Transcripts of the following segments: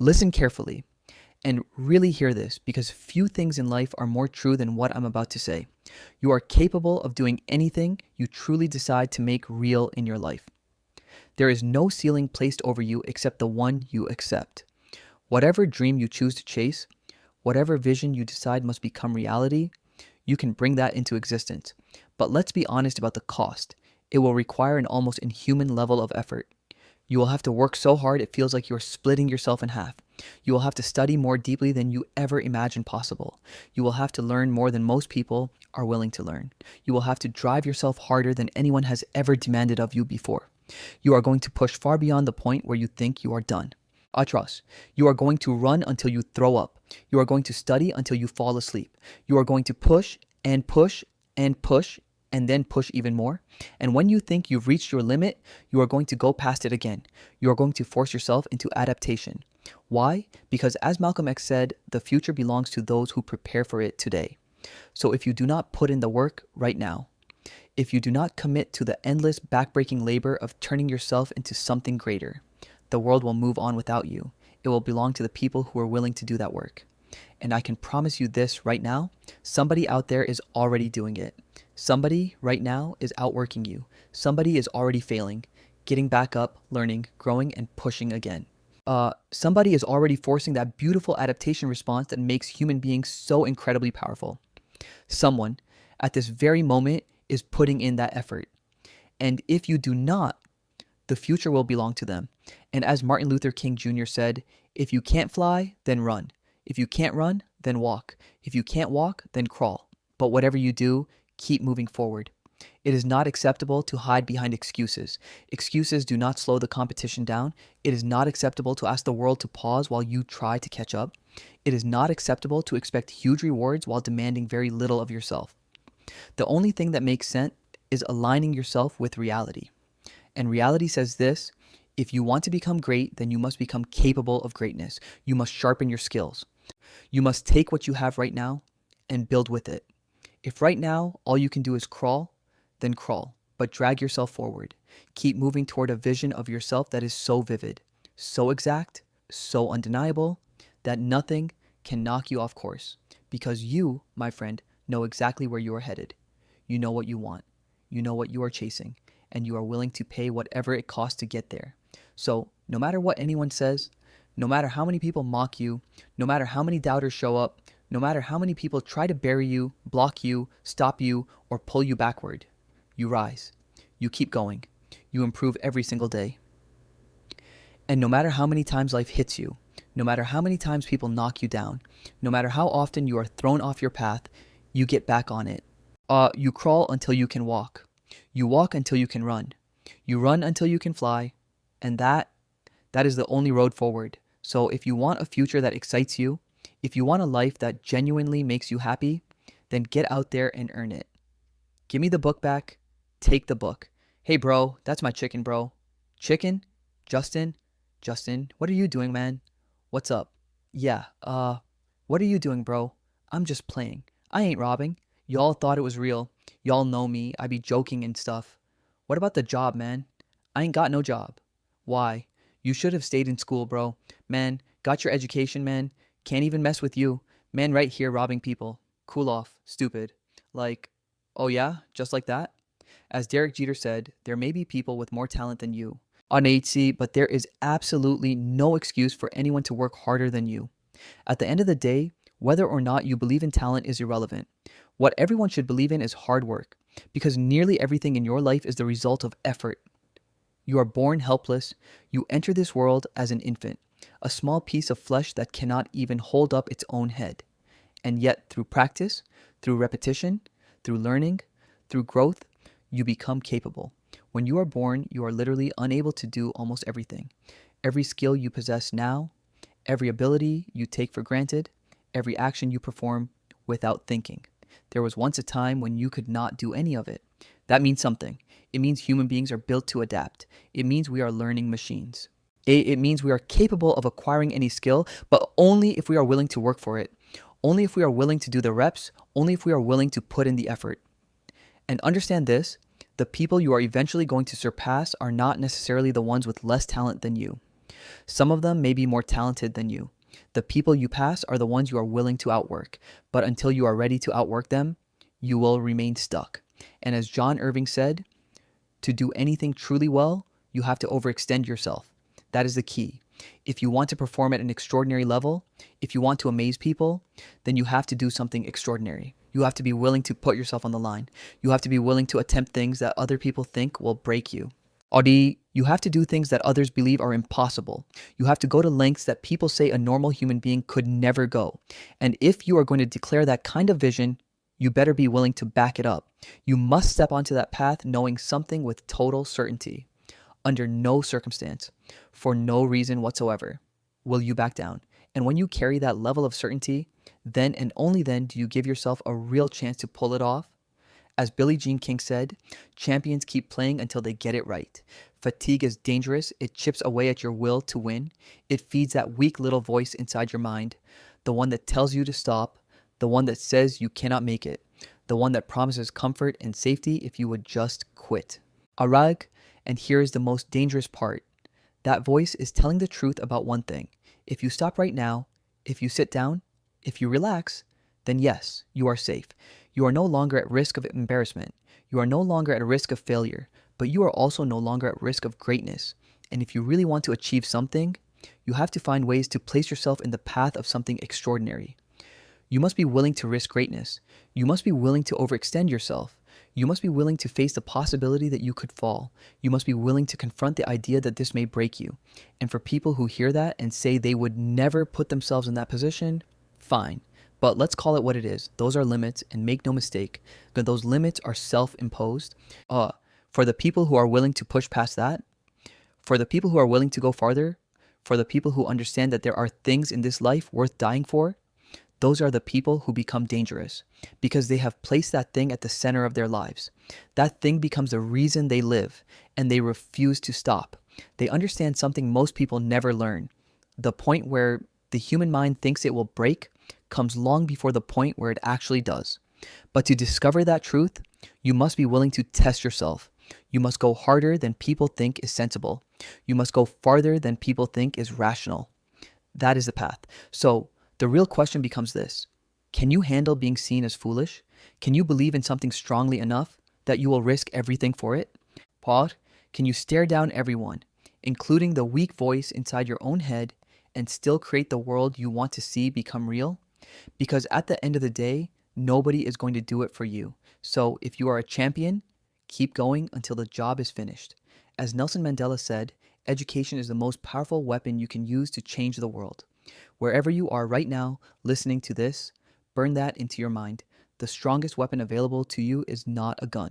Listen carefully and really hear this because few things in life are more true than what I'm about to say. You are capable of doing anything you truly decide to make real in your life. There is no ceiling placed over you except the one you accept. Whatever dream you choose to chase, whatever vision you decide must become reality, you can bring that into existence. But let's be honest about the cost. It will require an almost inhuman level of effort. You will have to work so hard it feels like you are splitting yourself in half. You will have to study more deeply than you ever imagined possible. You will have to learn more than most people are willing to learn. You will have to drive yourself harder than anyone has ever demanded of you before. You are going to push far beyond the point where you think you are done. Trust. You are going to run until you throw up. You are going to study until you fall asleep. You are going to push and push and push and then push even more. And when you think you've reached your limit, you are going to go past it again. You are going to force yourself into adaptation. Why? Because as Malcolm X said, the future belongs to those who prepare for it today. So if you do not put in the work right now, if you do not commit to the endless backbreaking labor of turning yourself into something greater, the world will move on without you. It will belong to the people who are willing to do that work. And I can promise you this right now, somebody out there is already doing it. Somebody right now is outworking you. Somebody is already failing, getting back up, learning, growing, and pushing again. Somebody is already forcing that beautiful adaptation response that makes human beings so incredibly powerful. Someone, at this very moment, is putting in that effort. And if you do not, the future will belong to them. And as Martin Luther King Jr. said, if you can't fly, then run. If you can't run, then walk. If you can't walk, then crawl. But whatever you do, keep moving forward. It is not acceptable to hide behind excuses. Excuses do not slow the competition down. It is not acceptable to ask the world to pause while you try to catch up. It is not acceptable to expect huge rewards while demanding very little of yourself. The only thing that makes sense is aligning yourself with reality. And reality says this: if you want to become great, then you must become capable of greatness. You must sharpen your skills. You must take what you have right now and build with it. If right now all you can do is crawl, then crawl, but drag yourself forward. Keep moving toward a vision of yourself that is so vivid, so exact, so undeniable, that nothing can knock you off course. Because you, my friend, know exactly where you are headed. You know what you want. You know what you are chasing, and you are willing to pay whatever it costs to get there. So no matter what anyone says, no matter how many people mock you, no matter how many doubters show up, no matter how many people try to bury you, block you, stop you, or pull you backward, you rise. You keep going. You improve every single day. And no matter how many times life hits you, no matter how many times people knock you down, no matter how often you are thrown off your path, you get back on it. You crawl until you can walk. You walk until you can run. You run until you can fly. And that is the only road forward. So if you want a future that excites you, if you want a life that genuinely makes you happy, then get out there and earn it. Give me the book back. Take the book. Hey bro, that's my chicken, bro. Chicken? Justin, what are you doing, man? What's up? Yeah, what are you doing, bro? I'm just playing. I ain't robbing. Y'all thought it was real. Y'all know me. I be joking and stuff. What about the job, man? I ain't got no job. Why? You should have stayed in school, bro. Man, got your education, man. Can't even mess with you. Man right here robbing people. Cool off. Stupid. Like, oh yeah? Just like that? As Derek Jeter said, there may be people with more talent than you on HC, but there is absolutely no excuse for anyone to work harder than you. At the end of the day, whether or not you believe in talent is irrelevant. What everyone should believe in is hard work, because nearly everything in your life is the result of effort. You are born helpless. You enter this world as an infant, a small piece of flesh that cannot even hold up its own head. And yet, through practice, through repetition, through learning, through growth, you become capable. When you are born, you are literally unable to do almost everything. Every skill you possess now, every ability you take for granted, every action you perform without thinking. There was once a time when you could not do any of it. That means something. It means human beings are built to adapt. It means we are learning machines. It means we are capable of acquiring any skill, but only if we are willing to work for it. Only if we are willing to do the reps. Only if we are willing to put in the effort. And understand this, the people you are eventually going to surpass are not necessarily the ones with less talent than you. Some of them may be more talented than you. The people you pass are the ones you are willing to outwork, but until you are ready to outwork them, you will remain stuck. And as John Irving said, to do anything truly well, you have to overextend yourself. That is the key. If you want to perform at an extraordinary level, if you want to amaze people, then you have to do something extraordinary. You have to be willing to put yourself on the line. You have to be willing to attempt things that other people think will break you. Audi, you have to do things that others believe are impossible. You have to go to lengths that people say a normal human being could never go. And if you are going to declare that kind of vision, you better be willing to back it up. You must step onto that path knowing something with total certainty. Under no circumstance, for no reason whatsoever, will you back down. And when you carry that level of certainty, then and only then do you give yourself a real chance to pull it off. As Billie Jean King said, champions keep playing until they get it right. Fatigue is dangerous. It chips away at your will to win. It feeds that weak little voice inside your mind, the one that tells you to stop, the one that says you cannot make it, the one that promises comfort and safety if you would just quit. Arag, and here is the most dangerous part. That voice is telling the truth about one thing. If you stop right now, if you sit down, if you relax, then yes, you are safe. You are no longer at risk of embarrassment. You are no longer at risk of failure, but you are also no longer at risk of greatness. And if you really want to achieve something, you have to find ways to place yourself in the path of something extraordinary. You must be willing to risk greatness. You must be willing to overextend yourself. You must be willing to face the possibility that you could fall. You must be willing to confront the idea that this may break you. And for people who hear that and say they would never put themselves in that position, fine. But let's call it what it is. Those are limits, and make no mistake, that those limits are self-imposed. For the people who are willing to push past that, for the people who are willing to go farther, for the people who understand that there are things in this life worth dying for, those are the people who become dangerous because they have placed that thing at the center of their lives. That thing becomes the reason they live, and they refuse to stop. They understand something most people never learn. The point where the human mind thinks it will break comes long before the point where it actually does. But to discover that truth, you must be willing to test yourself. You must go harder than people think is sensible. You must go farther than people think is rational. That is the path. So the real question becomes this. Can you handle being seen as foolish? Can you believe in something strongly enough that you will risk everything for it? Paul, can you stare down everyone, including the weak voice inside your own head, and still create the world you want to see become real? Because at the end of the day, nobody is going to do it for you. So if you are a champion, keep going until the job is finished. As Nelson Mandela said, education is the most powerful weapon you can use to change the world. Wherever you are right now listening to this, burn that into your mind. The strongest weapon available to you is not a gun.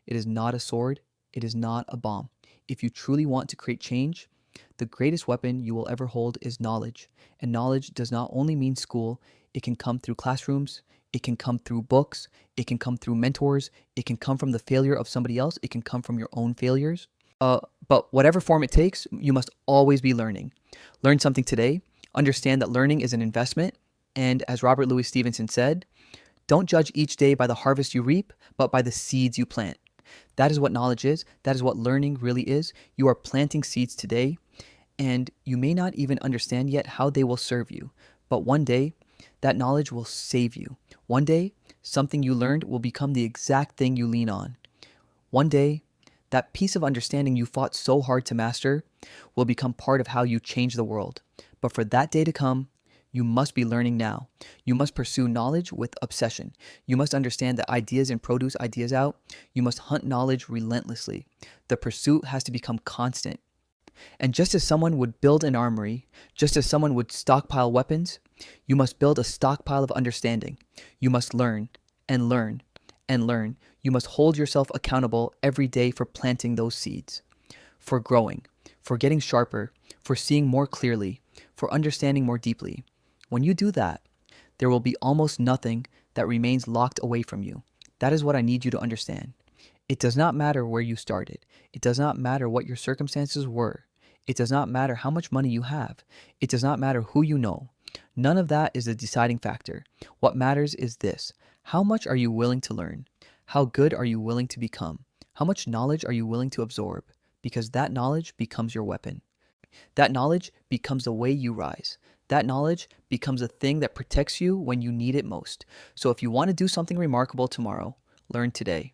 It is not a sword. It is not a bomb. If you truly want to create change, the greatest weapon you will ever hold is knowledge. And knowledge does not only mean school. It can come through classrooms. It can come through books. It can come through mentors. It can come from the failure of somebody else. It can come from your own failures. But whatever form it takes, you must always be learning. Learn something today. Understand that learning is an investment. And as Robert Louis Stevenson said, don't judge each day by the harvest you reap, but by the seeds you plant. That is what knowledge is. That is what learning really is. You are planting seeds today, and you may not even understand yet how they will serve you. But one day, that knowledge will save you. One day, something you learned will become the exact thing you lean on. One day, that piece of understanding you fought so hard to master will become part of how you change the world. But for that day to come, you must be learning now. You must pursue knowledge with obsession. You must understand that ideas and produce ideas out. You must hunt knowledge relentlessly. The pursuit has to become constant. And just as someone would build an armory, just as someone would stockpile weapons, you must build a stockpile of understanding. You must learn and learn and learn. You must hold yourself accountable every day for planting those seeds, for growing, for getting sharper, for seeing more clearly, for understanding more deeply. When you do that, there will be almost nothing that remains locked away from you. That is what I need you to understand. It does not matter where you started. It does not matter what your circumstances were. It does not matter how much money you have. It does not matter who you know. None of that is the deciding factor. What matters is this. How much are you willing to learn? How good are you willing to become? How much knowledge are you willing to absorb? Because that knowledge becomes your weapon. That knowledge becomes the way you rise. That knowledge becomes a thing that protects you when you need it most. So if you want to do something remarkable tomorrow, learn today.